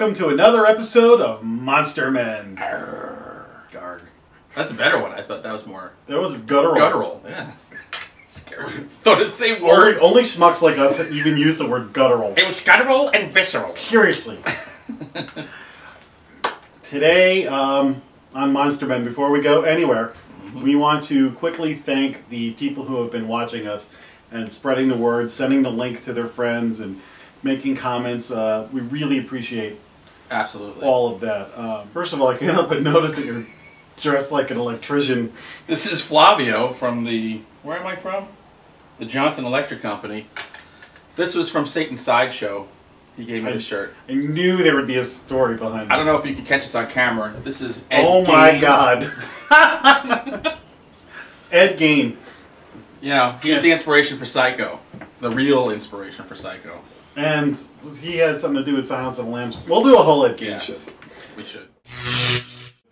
welcome to another episode of Monster Men. Garg. That's a better one. I thought that was more... That was guttural. Guttural, yeah. Scary. Thought it's the same word. Only schmucks like us even use the word guttural. It was guttural and visceral. Seriously. Today, on Monster Men, before we go anywhere, we want to quickly thank the people who have been watching us and spreading the word, sending the link to their friends, and making comments. We really appreciate all of that. First of all, I can't help but notice that you're dressed like an electrician. This is Flavio from the... Where am I from? The Johnson Electric Company. This was from Satan's Sideshow. He gave me this shirt. I knew there would be a story behind this. I don't know if you can catch us on camera. This is Ed Oh Gein. my God. Ed Gein. You know, he was the inspiration for Psycho. The real inspiration for Psycho. And he had something to do with Silence of the Lambs. We'll do a whole Ed Gein shit. We should.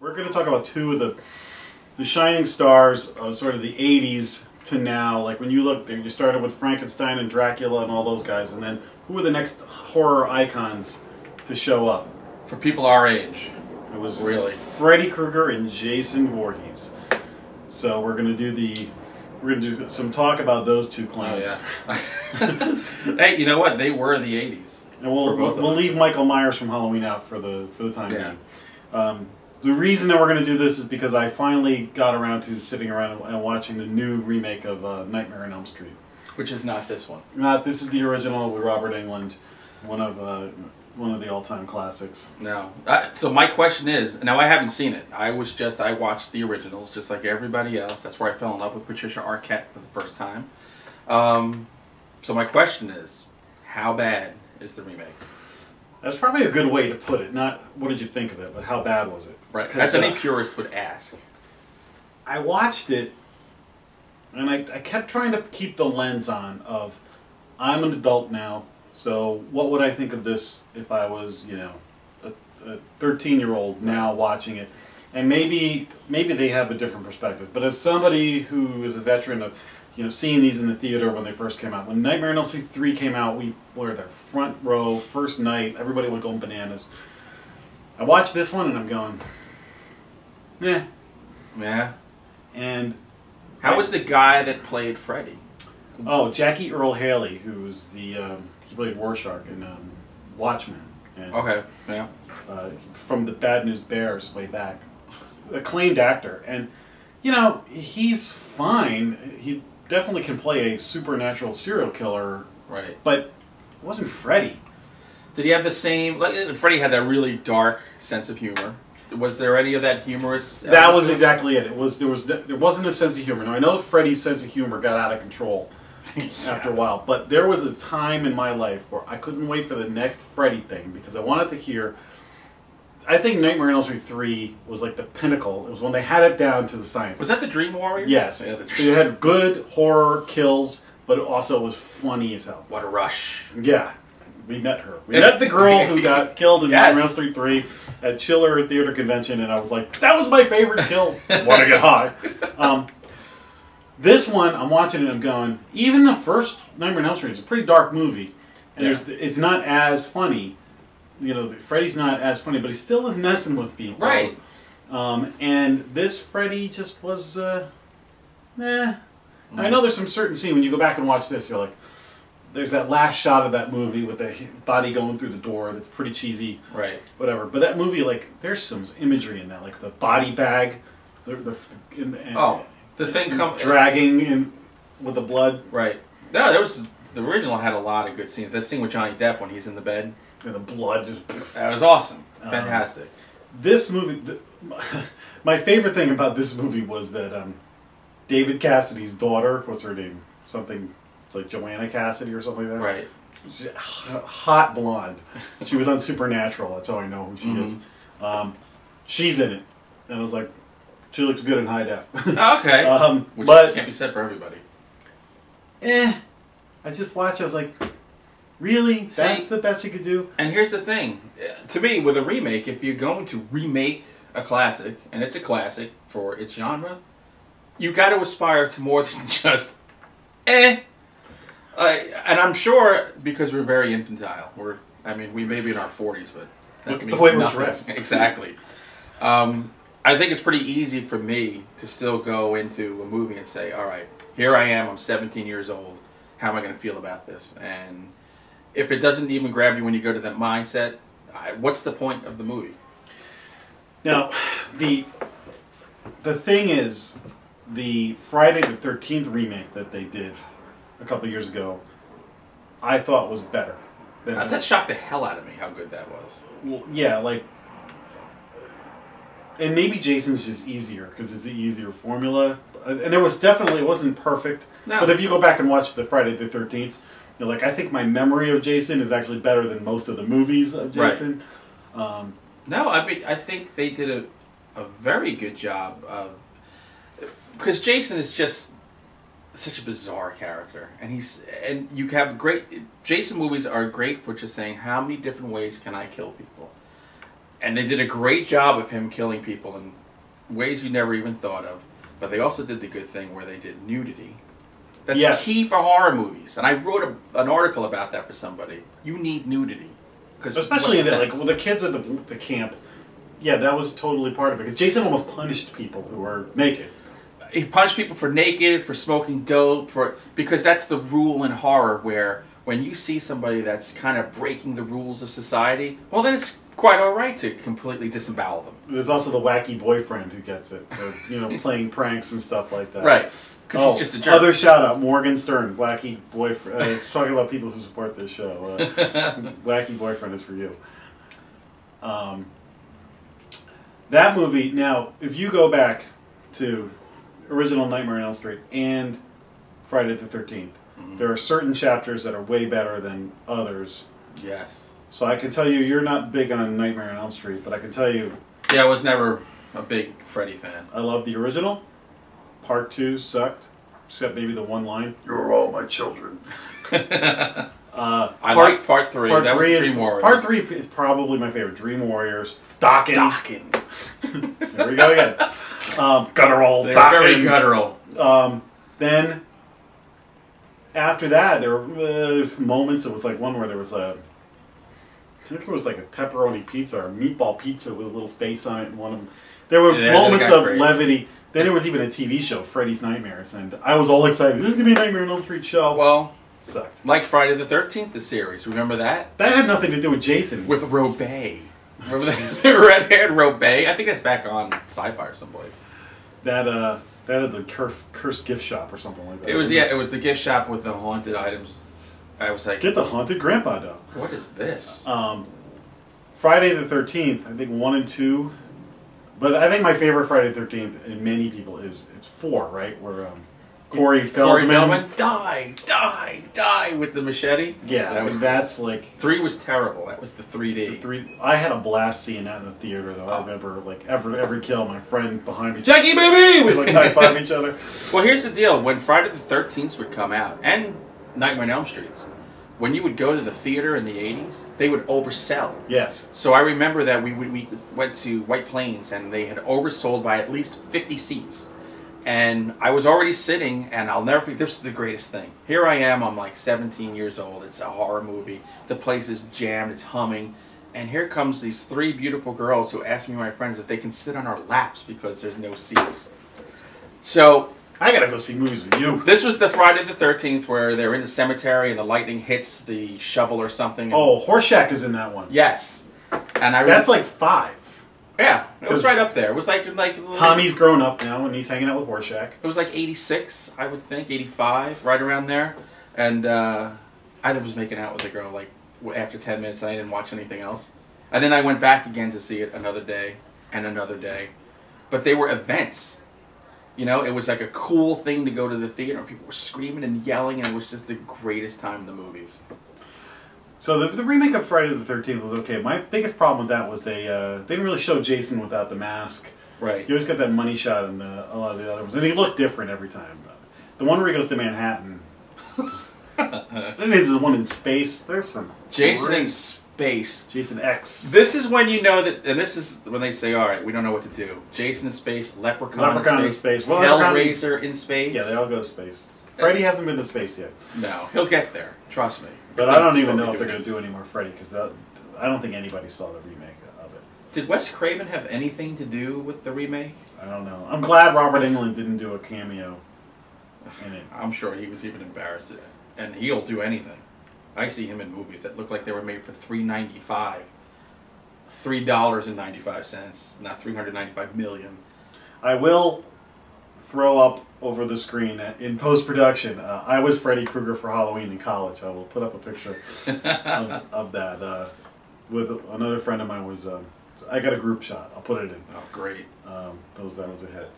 We're going to talk about two of the shining stars of sort of the 80s to now. Like when you look there, you started with Frankenstein and Dracula and all those guys. And then who were the next horror icons to show up? For people our age. It was really Freddy Krueger and Jason Voorhees. So we're going to do some talk about those two clowns. Oh, yeah. Hey, you know what? They were the 80s. And we'll leave Michael Myers from Halloween out for the time being. The reason that we're going to do this is because I finally got around to sitting around and watching the new remake of Nightmare on Elm Street. Which is not this one. This is the original with Robert Englund, one of the all-time classics. No. So my question is, now I haven't seen it. I watched the originals just like everybody else. That's where I fell in love with Patricia Arquette for the first time. So my question is, how bad is the remake? That's probably a good way to put it. Not what did you think of it, but how bad was it? Right. As any purist would ask. I watched it, and I kept trying to keep the lens on of, I'm an adult now, so what would I think of this if I was, you know, a 13-year-old now watching it? And maybe they have a different perspective. But as somebody who is a veteran of, you know, seeing these in the theater when they first came out, when Nightmare on Elm Street 3 came out, we were there front row, first night, everybody went going bananas. I watched this one and I'm going, meh. Yeah. And how was the guy that played Freddy? Oh, Jackie Earle Haley, who was he played Rorschach in Watchmen. And, okay, yeah. From the Bad News Bears way back. Acclaimed actor. And, you know, he's fine. He definitely can play a supernatural serial killer. Right. But it wasn't Freddy. Did he have the same... Freddy had that really dark sense of humor. Was there any of that humorous... That was exactly it. There wasn't a sense of humor. Now, I know Freddy's sense of humor got out of control after a while, but there was a time in my life where I couldn't wait for the next Freddy thing because I wanted to hear... I think Nightmare on Elm Street 3 was like the pinnacle. It was when they had it down to the science. Was that the Dream Warriors? Yes. Yeah, so you had good horror kills, but it also was funny as hell. What a rush. Yeah. We met her. We met the girl who got killed in Nightmare on Elm Street 3 at Chiller Theater Convention, and I was like, that was my favorite kill. Want to get high. This one, I'm watching it and I'm going, even the first Nightmare on Elm Street is a pretty dark movie, and it's not as funny. You know, Freddy's not as funny, but he still is messing with people. Right. And this Freddy just was, I know there's some certain scene, when you go back and watch this, you're like, there's that last shot of that movie with the body going through the door that's pretty cheesy. Right. Whatever. But that movie, like, there's some imagery in that, like the body bag, the thing dragging in with the blood. Right. No, the original had a lot of good scenes. That scene with Johnny Depp when he's in the bed. And the blood just... That was awesome. Fantastic. This movie... my favorite thing about this movie was that David Cassidy's daughter, what's her name? Something... It's like Joanna Cassidy or something like that. Right. She's hot blonde. She was on Supernatural. That's how I know who she is. She's in it. And I was like, she looks good in high def. Okay. Which but can't be said for everybody. I just watched it. I was like, really? That's the best you could do? And here's the thing. To me, with a remake, if you're going to remake a classic, and it's a classic for its genre, you got to aspire to more than just, and I'm sure because we're very infantile. We may be in our 40s, but That the way we're nothing. dressed. Exactly. I think it's pretty easy for me to still go into a movie and say, all right, here I am, I'm 17 years old. How am I going to feel about this? And if it doesn't even grab you when you go to that mindset, what's the point of the movie? Now, the thing is, the Friday the 13th remake that they did a couple years ago, I thought was better. That shocked the hell out of me how good that was. Well, yeah, like, and maybe Jason's just easier because it's an easier formula. And it was definitely, it wasn't perfect. No. But if you go back and watch the Friday the 13th, you're like, I think my memory of Jason is actually better than most of the movies of Jason. Right. No, I mean, I think they did a very good job of, because Jason is just such a bizarre character, and you have Jason movies are great for just saying how many different ways can I kill people, and they did a great job of him killing people in ways you never even thought of. But they also did the good thing where they did nudity. That's key for horror movies, and I wrote an article about that for somebody. You need nudity, especially in like with the kids at the camp. Yeah, that was totally part of it because Jason almost punished people who were naked. He punished people for naked, for smoking dope, because that's the rule in horror where when you see somebody that's kind of breaking the rules of society, well then it's quite all right to completely disembowel them. There's also the wacky boyfriend who gets it, or, playing pranks and stuff like that. Right, because he's just a jerk. Other shout out, Morgan Stern, wacky boyfriend. It's talking about people who support this show. Wacky boyfriend is for you. That movie, now, if you go back to original Nightmare on Elm Street and Friday the 13th, there are certain chapters that are way better than others. Yes. So I can tell you, you're not big on Nightmare on Elm Street, but I can tell you... Yeah, I was never a big Freddy fan. I love the original. Part 2 sucked, except maybe the one line, "You're all my children." I like Part 3. That was Dream Warriors. Part 3 is probably my favorite. Dream Warriors. Dokken. There we go again. Guttural. They were very guttural. Then, after that, there was moments. It was like one where there was I think it was like a pepperoni pizza or a meatball pizza with a little face on it. And one of them. There were moments of levity. Then there was even a TV show, Freddy's Nightmares, and I was all excited. There's gonna be a Nightmare on Elm Street show. Well, it sucked. Like Friday the 13th, the series. Remember that? That had nothing to do with Jason. With Robey. Remember that red-haired Robey? I think that's back on Sci-Fi or someplace. That had the cursed gift shop or something like that. It was it was the gift shop with the haunted items. I was like, get the haunted grandpa down. What is this? Friday the 13th, I think 1 and 2. But I think my favorite Friday the 13th, and many people, it's 4, right? Where Corey Feldman die with the machete. Yeah, that's like 3 was terrible. That was the 3D. I had a blast seeing that in the theater, though. I remember like every kill, my friend behind me, Jackie baby, we like high five each other. Well, here's the deal: when Friday the 13th would come out, and Nightmare on Elm Street, when you would go to the theater in the 80s, they would oversell. Yes. So I remember that we went to White Plains and they had oversold by at least 50 seats. And I was already sitting, and I'll never forget, this is the greatest thing. Here I am, I'm like 17 years old, it's a horror movie, the place is jammed, it's humming, and here comes these 3 beautiful girls who ask me and my friends if they can sit on our laps because there's no seats. So... I gotta go see movies with you. This was the Friday the 13th where they're in the cemetery and the lightning hits the shovel or something. Oh, Horseshack is in that one. Yes. And that's like 5. Yeah, it was right up there. It was like Tommy's grown up now and he's hanging out with Horseshack. It was like 86, I would think, 85, right around there. And I was making out with the girl like after 10 minutes. I didn't watch anything else. And then I went back again to see it another day and another day. But they were events. You know, it was like a cool thing to go to the theater. People were screaming and yelling, and it was just the greatest time in the movies. So the remake of Friday the 13th was okay. My biggest problem with that was they didn't really show Jason without the mask. Right. You always got that money shot in a lot of the other ones. And he looked different every time. The one where he goes to Manhattan. Then there's the one in space. There's some... Jason in space. Jason X. This is when you know that, and this is when they say, all right, we don't know what to do. Jason in space, Leprechaun in space. Well, Hellraiser in space. Yeah, they all go to space. Freddy hasn't been to space yet. No, he'll get there. Trust me. But I don't even know if they're going to do any more Freddy, because I don't think anybody saw the remake of it. Did Wes Craven have anything to do with the remake? I don't know. I'm glad Robert Englund didn't do a cameo in it. I'm sure he was even embarrassed, and he'll do anything. I see him in movies that look like they were made for $3.95, $3.95, not $395 million. I will throw up over the screen in post-production. I was Freddy Krueger for Halloween in college. I will put up a picture of that. With another friend of mine was. I got a group shot. I'll put it in. Oh, great! That was a hit.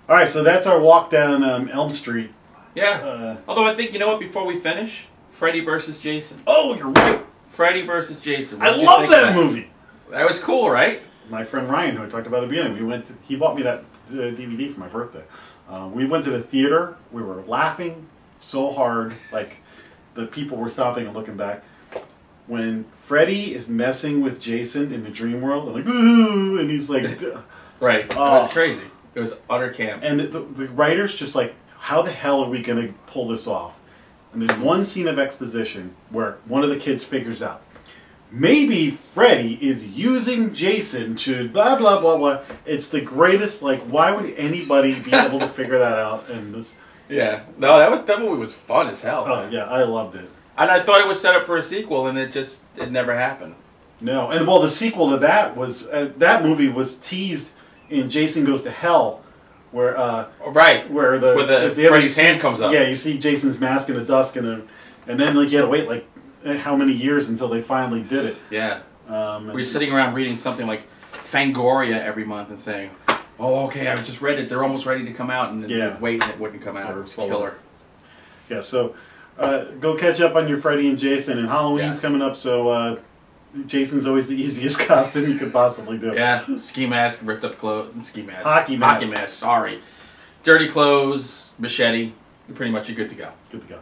All right, so that's our walk down Elm Street. Yeah. Although I think, you know what? Before we finish, Freddy versus Jason. Oh, you're right. Freddy versus Jason. I love that movie. That was cool, right? My friend Ryan, who I talked about at the beginning, he bought me that DVD for my birthday. We went to the theater. We were laughing so hard, like the people were stopping and looking back. When Freddy is messing with Jason in the dream world, I'm like, ooh, and he's like... Right. That was crazy. It was utter camp. And the writers just like, how the hell are we going to pull this off? And there's one scene of exposition where one of the kids figures out, maybe Freddy is using Jason to blah, blah, blah, blah. It's the greatest, like, why would anybody be able to figure that out? And this... Yeah. No, that movie was fun as hell. Oh, yeah, I loved it. And I thought it was set up for a sequel, and it never happened. No, and well, the sequel to that was, that movie was teased in Jason Goes to Hell, where where the Freddy's hand comes up. Yeah, you see Jason's mask in the dusk, and then like you had to wait like how many years until they finally did it. Yeah, we're sitting around reading something like Fangoria every month and saying, "Oh, okay, I just read it. They're almost ready to come out," and then they'd wait and it wouldn't come out. It was killer. Yeah, so go catch up on your Freddy and Jason, and Halloween's coming up, so. Jason's always the easiest costume you could possibly do. Yeah, ski mask, ripped up clothes, ski mask. Hockey mask. Hockey mask, sorry. Dirty clothes, machete. You're pretty much good to go. Good to go.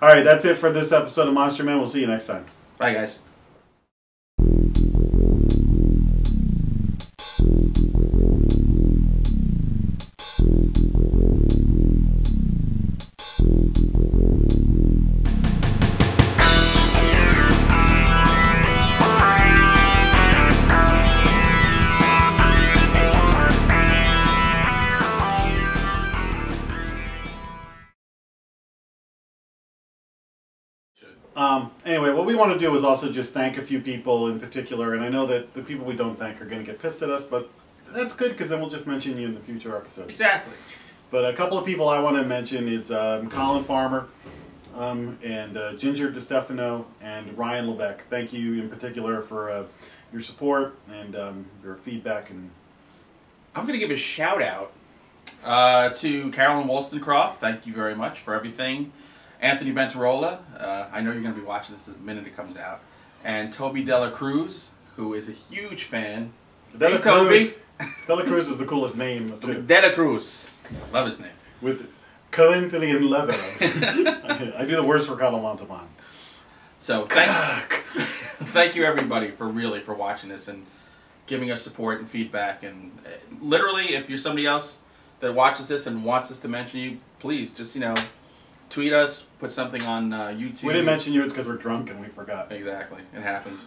All right, that's it for this episode of Monster Man. We'll see you next time. Bye, guys. Anyway, what we want to do is also just thank a few people in particular, and I know that the people we don't thank are going to get pissed at us, but that's good because then we'll just mention you in the future episodes. Exactly. But a couple of people I want to mention is Colin Farmer, and Ginger DeStefano, and Ryan Lebeck. Thank you in particular for your support and your feedback. And I'm going to give a shout out to Carolyn Wollstonecroft. Thank you very much for everything. Anthony Ventarola, I know you're going to be watching this the minute it comes out. And Toby Dela Cruz, who is a huge fan. Dela Cruz. Dela Cruz is the coolest name. Dela Cruz. Love his name. With Corinthian leather. I do the worst for Carlo Montalban. So thank you everybody for watching this and giving us support and feedback. And literally, if you're somebody else that watches this and wants us to mention you, please just, tweet us, put something on YouTube. We didn't mention you, it's because we're drunk and we forgot. Exactly. It happens.